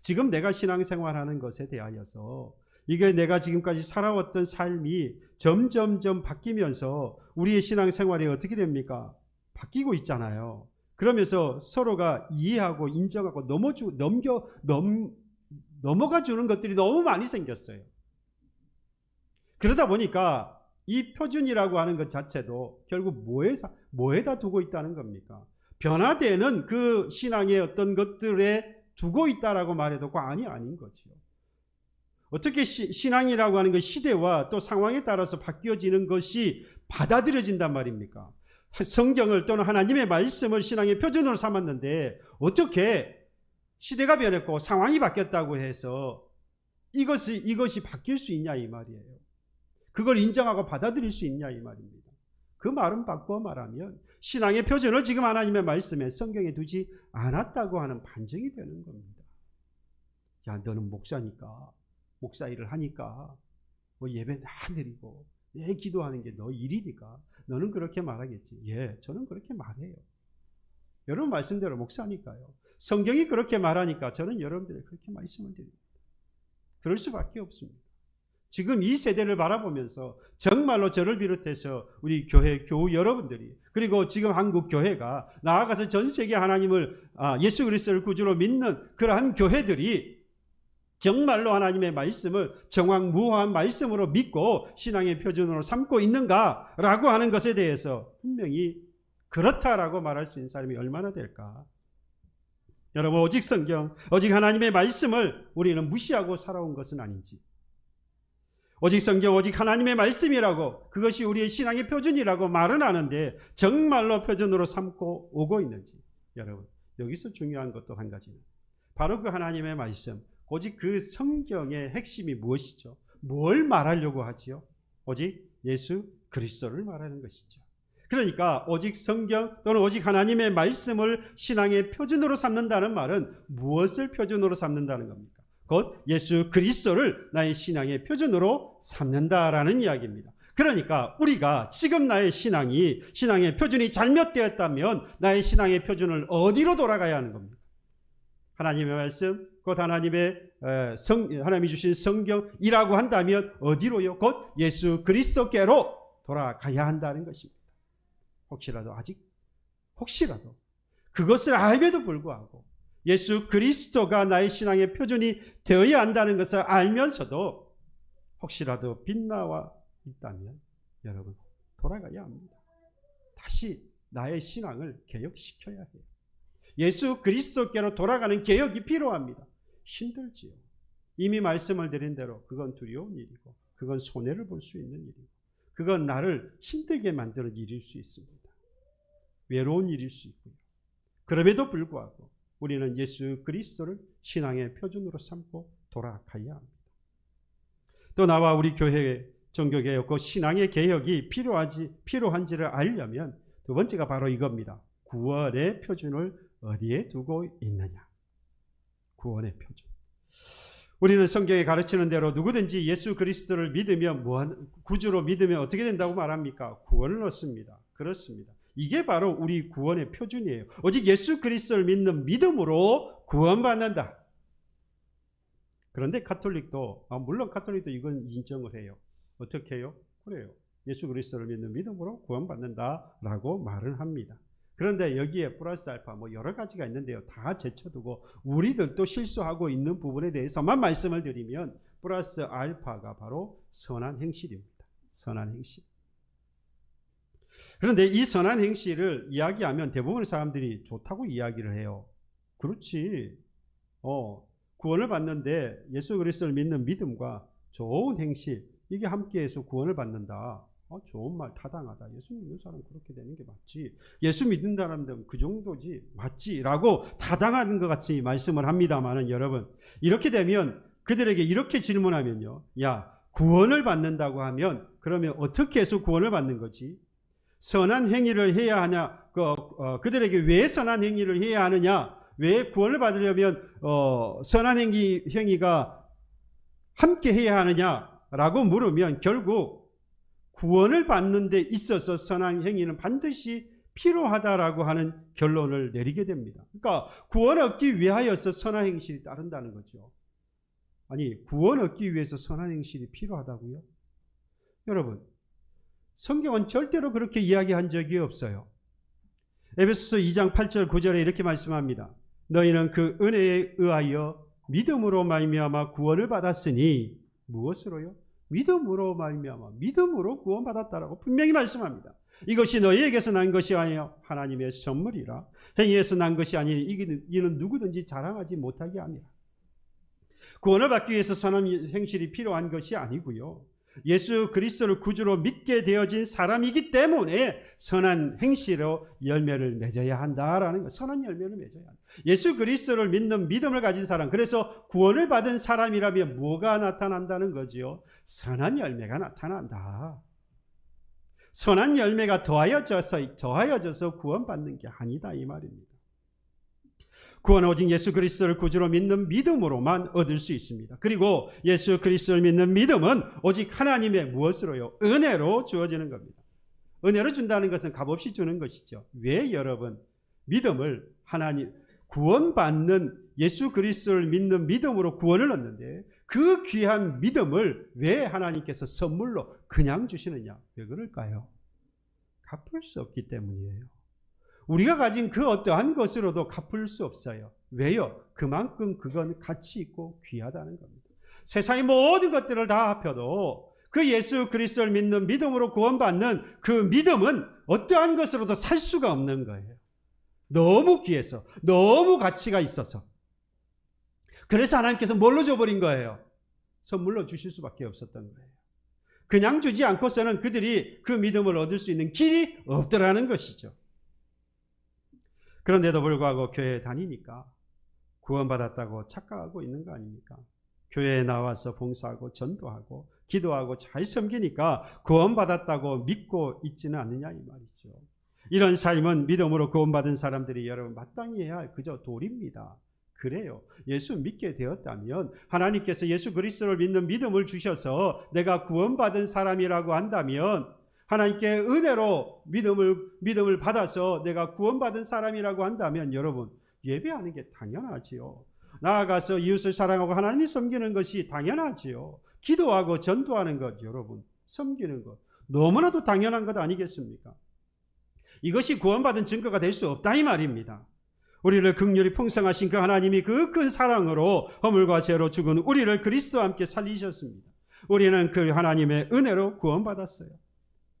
지금 내가 신앙생활하는 것에 대하여서 이게 내가 지금까지 살아왔던 삶이 점점점 바뀌면서 우리의 신앙생활이 어떻게 됩니까? 바뀌고 있잖아요. 그러면서 서로가 이해하고 인정하고 넘어가 주는 것들이 너무 많이 생겼어요. 그러다 보니까 이 표준이라고 하는 것 자체도 결국 뭐에다 두고 있다는 겁니까? 변화되는 그 신앙의 어떤 것들에 두고 있다라고 말해도 과언이 아닌 거죠. 어떻게 신앙이라고 하는 것, 시대와 또 상황에 따라서 바뀌어지는 것이 받아들여진단 말입니까? 성경을 또는 하나님의 말씀을 신앙의 표준으로 삼았는데 어떻게 시대가 변했고 상황이 바뀌었다고 해서 이것이 바뀔 수 있냐 이 말이에요. 그걸 인정하고 받아들일 수 있냐 이 말입니다. 그 말은 바꾸어 말하면 신앙의 표준을 지금 하나님의 말씀에 성경에 두지 않았다고 하는 반증이 되는 겁니다. 야, 너는 목사니까, 목사 일을 하니까 뭐 예배 다 드리고 내 기도하는 게 너 일이니까 너는 그렇게 말하겠지. 예, 저는 그렇게 말해요. 여러분 말씀대로 목사니까요. 성경이 그렇게 말하니까 저는 여러분들에게 그렇게 말씀을 드립니다. 그럴 수밖에 없습니다. 지금 이 세대를 바라보면서 정말로 저를 비롯해서 우리 교회 교우 여러분들이, 그리고 지금 한국 교회가 나아가서 전 세계 하나님을 예수 그리스도를 구주로 믿는 그러한 교회들이 정말로 하나님의 말씀을 정확무화한 말씀으로 믿고 신앙의 표준으로 삼고 있는가라고 하는 것에 대해서 분명히 그렇다라고 말할 수 있는 사람이 얼마나 될까? 여러분, 오직 성경, 오직 하나님의 말씀을 우리는 무시하고 살아온 것은 아닌지, 오직 성경, 오직 하나님의 말씀이라고, 그것이 우리의 신앙의 표준이라고 말은 하는데 정말로 표준으로 삼고 오고 있는지. 여러분, 여기서 중요한 것도 한 가지는 바로 그 하나님의 말씀, 오직 그 성경의 핵심이 무엇이죠? 뭘 말하려고 하지요? 오직 예수 그리스도를 말하는 것이죠. 그러니까 오직 성경 또는 오직 하나님의 말씀을 신앙의 표준으로 삼는다는 말은 무엇을 표준으로 삼는다는 겁니까? 곧 예수 그리스도를 나의 신앙의 표준으로 삼는다라는 이야기입니다. 그러니까 우리가 지금 나의 신앙의 표준이 잘못되었다면 나의 신앙의 표준을 어디로 돌아가야 하는 겁니까? 하나님의 말씀, 곧 하나님이 주신 성경이라고 한다면 어디로요? 곧 예수 그리스도께로 돌아가야 한다는 것입니다. 혹시라도 그것을 알면도 불구하고 예수 그리스도가 나의 신앙의 표준이 되어야 한다는 것을 알면서도 혹시라도 빗나와 있다면 여러분, 돌아가야 합니다. 다시 나의 신앙을 개혁시켜야 해요. 예수 그리스도께로 돌아가는 개혁이 필요합니다. 힘들지요. 이미 말씀을 드린 대로 그건 두려운 일이고, 그건 손해를 볼 수 있는 일이고, 그건 나를 힘들게 만드는 일일 수 있습니다. 외로운 일일 수 있고요. 그럼에도 불구하고 우리는 예수 그리스도를 신앙의 표준으로 삼고 돌아가야 합니다. 또 나와 우리 교회 종교개혁, 그 신앙의 개혁이 필요한지를 알려면 두 번째가 바로 이겁니다. 구원의 표준을 어디에 두고 있느냐. 구원의 표준. 우리는 성경에 가르치는 대로 누구든지 예수 그리스도를 믿으면 구주로 믿으면 어떻게 된다고 말합니까? 구원을 얻습니다. 그렇습니다. 이게 바로 우리 구원의 표준이에요. 오직 예수 그리스도를 믿는 믿음으로 구원받는다. 그런데 물론 카톨릭도 이건 인정을 해요. 어떻게 해요? 그래요. 예수 그리스도를 믿는 믿음으로 구원받는다라고 말을 합니다. 그런데 여기에 플러스 알파 여러 가지가 있는데요. 다 제쳐두고 우리들도 실수하고 있는 부분에 대해서만 말씀을 드리면 플러스 알파가 바로 선한 행실입니다. 선한 행실. 그런데 이 선한 행실을 이야기하면 대부분의 사람들이 좋다고 이야기를 해요. 그렇지. 구원을 받는데 예수 그리스도를 믿는 믿음과 좋은 행실, 이게 함께해서 구원을 받는다. 좋은 말, 타당하다. 예수 믿는 사람은 그렇게 되는 게 맞지. 예수 믿는 사람들은 그 정도지, 맞지라고 타당한 것 같이 말씀을 합니다만은 여러분, 이렇게 되면 그들에게 이렇게 질문하면요. 야, 구원을 받는다고 하면 그러면 어떻게 해서 구원을 받는 거지? 선한 행위를 해야 하냐? 그들에게 왜 선한 행위를 해야 하느냐? 왜 구원을 받으려면 선한 행위가 함께 해야 하느냐라고 물으면 결국 구원을 받는 데 있어서 선한 행위는 반드시 필요하다라고 하는 결론을 내리게 됩니다. 그러니까 구원 얻기 위하여서 선한 행실이 따른다는 거죠. 아니, 구원 얻기 위해서 선한 행실이 필요하다고요? 여러분, 성경은 절대로 그렇게 이야기한 적이 없어요. 에베소서 2장 8절 9절에 이렇게 말씀합니다. 너희는 그 은혜에 의하여 믿음으로 말미암아 구원을 받았으니 무엇으로요? 믿음으로 말미암아 믿음으로 구원받았다라고 분명히 말씀합니다. 이것이 너희에게서 난 것이 아니요 하나님의 선물이라. 행위에서 난 것이 아니니 이는 누구든지 자랑하지 못하게 합니다. 구원을 받기 위해서 선한 행실이 필요한 것이 아니고요. 예수 그리스도를 구주로 믿게 되어진 사람이기 때문에 선한 행실로 열매를 맺어야 한다라는 것. 선한 열매를 맺어야 한다. 예수 그리스도를 믿는 믿음을 가진 사람, 그래서 구원을 받은 사람이라면 뭐가 나타난다는 거지요? 선한 열매가 나타난다. 선한 열매가 더하여져서 구원받는 게 아니다 이 말입니다. 구원은 오직 예수 그리스도를 구주로 믿는 믿음으로만 얻을 수 있습니다. 그리고 예수 그리스도를 믿는 믿음은 오직 하나님의 무엇으로요? 은혜로 주어지는 겁니다. 은혜로 준다는 것은 값없이 주는 것이죠. 왜 여러분 믿음을 구원받는 예수 그리스도를 믿는 믿음으로 구원을 얻는데 그 귀한 믿음을 왜 하나님께서 선물로 그냥 주시느냐? 왜 그럴까요? 갚을 수 없기 때문이에요. 우리가 가진 그 어떠한 것으로도 갚을 수 없어요. 왜요? 그만큼 그건 가치 있고 귀하다는 겁니다. 세상의 모든 것들을 다 합쳐도 그 예수 그리스도를 믿는 믿음으로 구원받는 그 믿음은 어떠한 것으로도 살 수가 없는 거예요. 너무 귀해서, 너무 가치가 있어서. 그래서 하나님께서 뭘로 줘버린 거예요? 선물로 주실 수밖에 없었던 거예요. 그냥 주지 않고서는 그들이 그 믿음을 얻을 수 있는 길이 없더라는 것이죠. 그런데도 불구하고 교회에 다니니까 구원받았다고 착각하고 있는 거 아닙니까? 교회에 나와서 봉사하고 전도하고 기도하고 잘 섬기니까 구원받았다고 믿고 있지는 않느냐 이 말이죠. 이런 삶은 믿음으로 구원받은 사람들이 여러분 마땅히 해야 할 그저 도리입니다. 그래요. 예수 믿게 되었다면 하나님께서 예수 그리스도를 믿는 믿음을 주셔서 내가 구원받은 사람이라고 한다면 하나님께 은혜로 믿음을 받아서 내가 구원받은 사람이라고 한다면 여러분 예배하는 게 당연하지요. 나아가서 이웃을 사랑하고 하나님을 섬기는 것이 당연하지요. 기도하고 전도하는 것 여러분 섬기는 것 너무나도 당연한 것 아니겠습니까? 이것이 구원받은 증거가 될 수 없다 이 말입니다. 우리를 긍휼히 풍성하신 그 하나님이 그 큰 사랑으로 허물과 죄로 죽은 우리를 그리스도와 함께 살리셨습니다. 우리는 그 하나님의 은혜로 구원받았어요.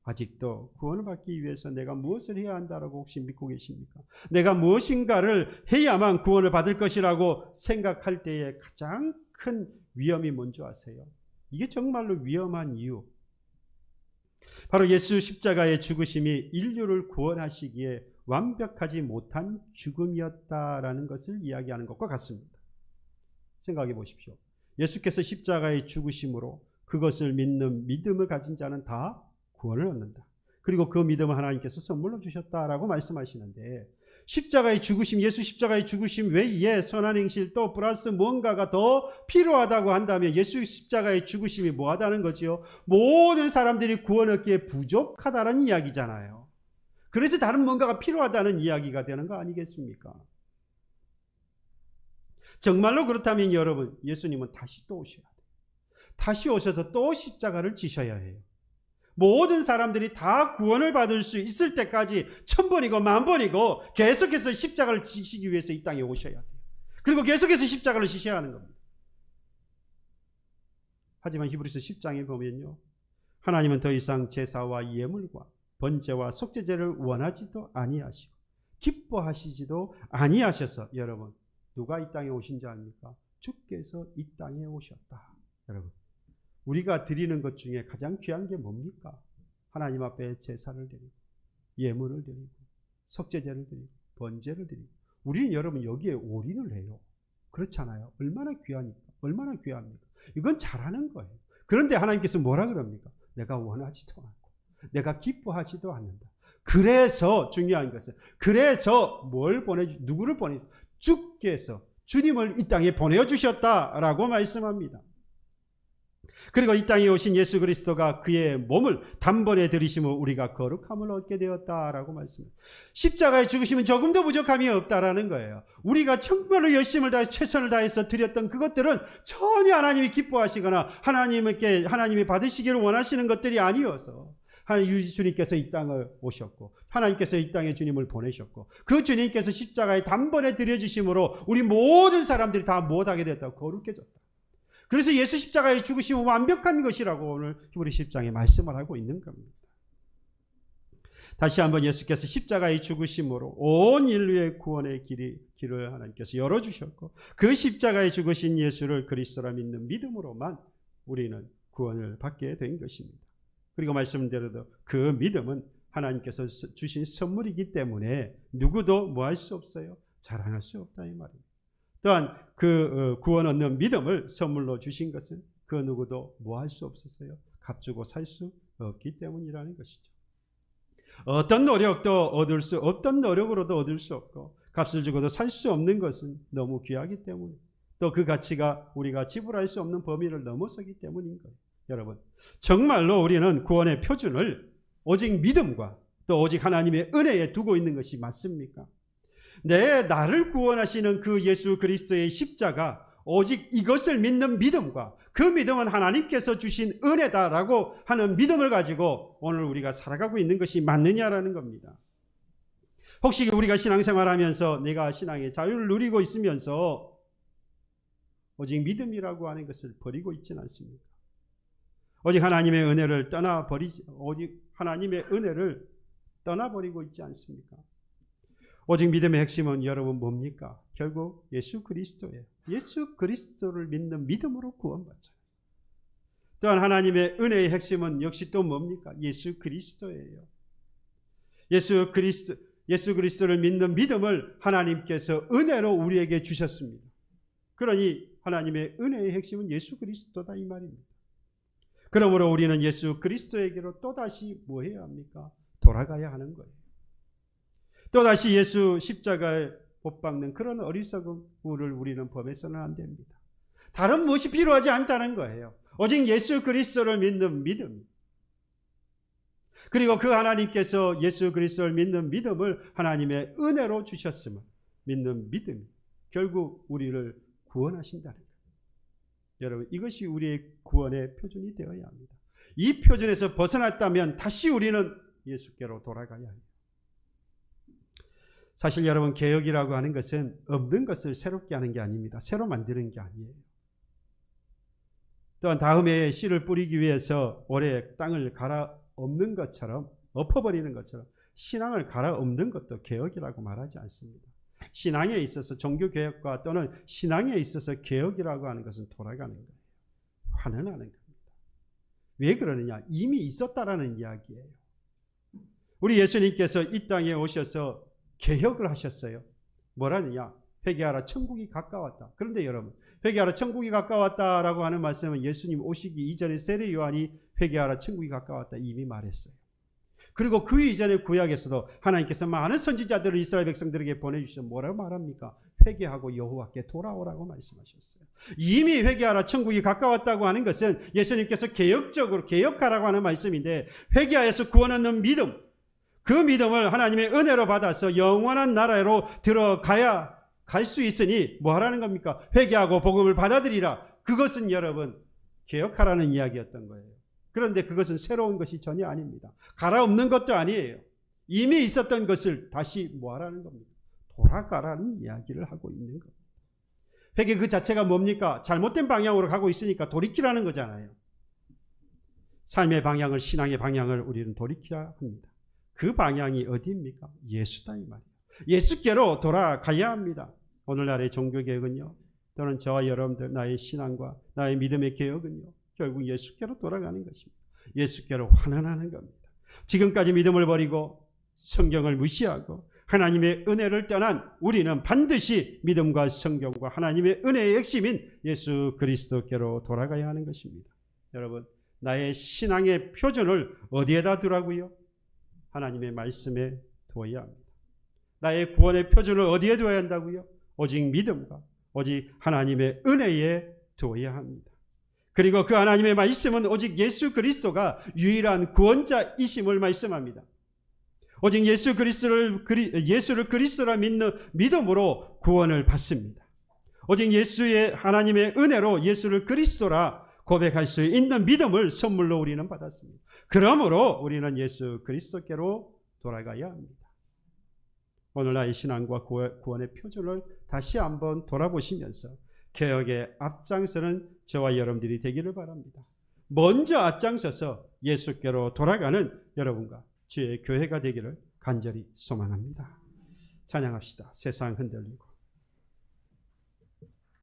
아직도 구원을 받기 위해서 내가 무엇을 해야 한다라고 혹시 믿고 계십니까? 내가 무엇인가를 해야만 구원을 받을 것이라고 생각할 때에 가장 큰 위험이 뭔지 아세요? 이게 정말로 위험한 이유. 바로 예수 십자가의 죽으심이 인류를 구원하시기에 완벽하지 못한 죽음이었다라는 것을 이야기하는 것과 같습니다. 생각해 보십시오. 예수께서 십자가의 죽으심으로 그것을 믿는 믿음을 가진 자는 다 구원을 얻는다. 그리고 그 믿음을 하나님께서 선물로 주셨다라고 말씀하시는데 십자가의 죽으심, 예수 십자가의 죽으심 외에 선한 행실 또 플러스 뭔가가 더 필요하다고 한다면 예수 십자가의 죽으심이 뭐하다는 거지요? 모든 사람들이 구원 얻기에 부족하다는 이야기잖아요. 그래서 다른 뭔가가 필요하다는 이야기가 되는 거 아니겠습니까? 정말로 그렇다면 여러분 예수님은 다시 또 오셔야 돼요. 다시 오셔서 또 십자가를 지셔야 해요. 모든 사람들이 다 구원을 받을 수 있을 때까지 1000번이고 10,000번이고 계속해서 십자가를 지시기 위해서 이 땅에 오셔야 돼요. 그리고 계속해서 십자가를 지셔야 하는 겁니다. 하지만 히브리서 10장에 보면요, 하나님은 더 이상 제사와 예물과 번제와 속죄제를 원하지도 아니하시고 기뻐하시지도 아니하셔서 여러분 누가 이 땅에 오신 줄 압니까? 주께서 이 땅에 오셨다. 여러분 우리가 드리는 것 중에 가장 귀한 게 뭡니까? 하나님 앞에 제사를 드리고 예물을 드리고 속죄제를 드리고 번제를 드리고 우리는 여러분 여기에 올인을 해요. 그렇잖아요. 얼마나 귀하니까 얼마나 귀합니까? 이건 잘하는 거예요. 그런데 하나님께서 뭐라 그럽니까? 내가 원하지도 않고 내가 기뻐하지도 않는다. 그래서 중요한 것은 그래서 누구를 주께서 주님을 이 땅에 보내주셨다라고 말씀합니다. 그리고 이 땅에 오신 예수 그리스도가 그의 몸을 단번에 들이심으로 우리가 거룩함을 얻게 되었다라고 말씀합니다. 십자가의 죽으심은 조금도 부족함이 없다라는 거예요. 우리가 정말로 열심을 다해 최선을 다해서 드렸던 그것들은 전혀 하나님이 기뻐하시거나 하나님이 받으시기를 원하시는 것들이 아니어서 주님께서 이 땅을 오셨고 하나님께서 이 땅에 주님을 보내셨고 그 주님께서 십자가에 단번에 드려주심으로 우리 모든 사람들이 다 못하게 됐다고 거룩해졌다. 그래서 예수 십자가의 죽으심은 완벽한 것이라고 오늘 히브리 10장에 말씀을 하고 있는 겁니다. 다시 한번 예수께서 십자가의 죽으심으로 온 인류의 구원의 길을 하나님께서 열어주셨고 그 십자가에 죽으신 예수를 그리스도라 믿는 믿음으로만 우리는 구원을 받게 된 것입니다. 그리고 말씀대로도 그 믿음은 하나님께서 주신 선물이기 때문에 누구도 뭐 할 수 없어요? 자랑할 수 없다 이 말입니다. 또한 그 구원 얻는 믿음을 선물로 주신 것은 그 누구도 뭐 할 수 없었어요? 값주고 살 수 없기 때문이라는 것이죠. 어떤 노력으로도 얻을 수 없고 값을 주고도 살 수 없는 것은 너무 귀하기 때문에, 또 그 가치가 우리가 지불할 수 없는 범위를 넘어서기 때문인 거예요. 여러분, 정말로 우리는 구원의 표준을 오직 믿음과 또 오직 하나님의 은혜에 두고 있는 것이 맞습니까? 나를 구원하시는 그 예수 그리스도의 십자가, 오직 이것을 믿는 믿음과 그 믿음은 하나님께서 주신 은혜다라고 하는 믿음을 가지고 오늘 우리가 살아가고 있는 것이 맞느냐라는 겁니다. 혹시 우리가 신앙생활하면서 내가 신앙의 자유를 누리고 있으면서 오직 믿음이라고 하는 것을 버리고 있지는 않습니까? 오직 하나님의 은혜를 떠나버리고 있지 않습니까? 오직 믿음의 핵심은 여러분 뭡니까? 결국 예수 그리스도예요. 예수 그리스도를 믿는 믿음으로 구원받잖아요. 또한 하나님의 은혜의 핵심은 역시 또 뭡니까? 예수 그리스도예요. 예수 그리스도를 믿는 믿음을 하나님께서 은혜로 우리에게 주셨습니다. 그러니 하나님의 은혜의 핵심은 예수 그리스도다 이 말입니다. 그러므로 우리는 예수 그리스도에게로 또다시 뭐 해야 합니까? 돌아가야 하는 거예요. 또다시 예수 십자가에 못 박는 그런 어리석음을 우리는 범해서는 안 됩니다. 다른 무엇이 필요하지 않다는 거예요. 오직 예수 그리스도를 믿는 믿음, 그리고 그 하나님께서 예수 그리스도를 믿는 믿음을 하나님의 은혜로 주셨음을 믿는 믿음이 결국 우리를 구원하신다는 거예요. 여러분, 이것이 우리의 구원의 표준이 되어야 합니다. 이 표준에서 벗어났다면 다시 우리는 예수께로 돌아가야 합니다. 사실 여러분, 개혁이라고 하는 것은 없는 것을 새롭게 하는 게 아닙니다. 새로 만드는 게 아니에요. 또한 다음에 씨를 뿌리기 위해서 올해 땅을 갈아엎는 것처럼, 엎어버리는 것처럼 신앙을 갈아엎는 것도 개혁이라고 말하지 않습니다. 신앙에 있어서 종교개혁과 또는 신앙에 있어서 개혁이라고 하는 것은 돌아가는 거예요. 환원하는 겁니다. 왜 그러느냐? 이미 있었다라는 이야기예요. 우리 예수님께서 이 땅에 오셔서 개혁을 하셨어요. 뭐라느냐? 회개하라, 천국이 가까웠다. 그런데 여러분, 회개하라, 천국이 가까웠다라고 하는 말씀은 예수님 오시기 이전에 세례 요한이 회개하라, 천국이 가까웠다 이미 말했어요. 그리고 그 이전의 구약에서도 하나님께서 많은 선지자들을 이스라엘 백성들에게 보내주셔서 뭐라고 말합니까? 회개하고 여호와께 돌아오라고 말씀하셨어요. 이미 회개하라, 천국이 가까웠다고 하는 것은 예수님께서 개혁적으로 개혁하라고 하는 말씀인데, 회개하여서 구원 얻는 믿음, 그 믿음을 하나님의 은혜로 받아서 영원한 나라로 들어가야 갈 수 있으니 뭐 하라는 겁니까? 회개하고 복음을 받아들이라. 그것은 여러분 개혁하라는 이야기였던 거예요. 그런데 그것은 새로운 것이 전혀 아닙니다. 갈아엎는 것도 아니에요. 이미 있었던 것을 다시 뭐 하라는 겁니까? 돌아가라는 이야기를 하고 있는 겁니다. 회개 그 자체가 뭡니까? 잘못된 방향으로 가고 있으니까 돌이키라는 거잖아요. 삶의 방향을, 신앙의 방향을 우리는 돌이켜야 합니다. 그 방향이 어디입니까? 예수다 이 말이에요. 예수께로 돌아가야 합니다. 오늘날의 종교개혁은요, 또는 저와 여러분들 나의 신앙과 나의 믿음의 개혁은요, 결국 예수께로 돌아가는 것입니다. 예수께로 환원하는 겁니다. 지금까지 믿음을 버리고 성경을 무시하고 하나님의 은혜를 떠난 우리는 반드시 믿음과 성경과 하나님의 은혜의 핵심인 예수 그리스도께로 돌아가야 하는 것입니다. 여러분, 나의 신앙의 표준을 어디에다 두라고요? 하나님의 말씀에 두어야 합니다. 나의 구원의 표준을 어디에 두어야 한다고요? 오직 믿음과 오직 하나님의 은혜에 두어야 합니다. 그리고 그 하나님의 말씀은 오직 예수 그리스도가 유일한 구원자이심을 말씀합니다. 오직 예수를 그리스도라 믿는 믿음으로 구원을 받습니다. 오직 하나님의 은혜로 예수를 그리스도라 고백할 수 있는 믿음을 선물로 우리는 받았습니다. 그러므로 우리는 예수 그리스도께로 돌아가야 합니다. 오늘 나의 신앙과 구원의 표준을 다시 한번 돌아보시면서 개혁의 앞장서는 저와 여러분들이 되기를 바랍니다. 먼저 앞장서서 예수께로 돌아가는 여러분과 주의 교회가 되기를 간절히 소망합니다. 찬양합시다. 세상 흔들리고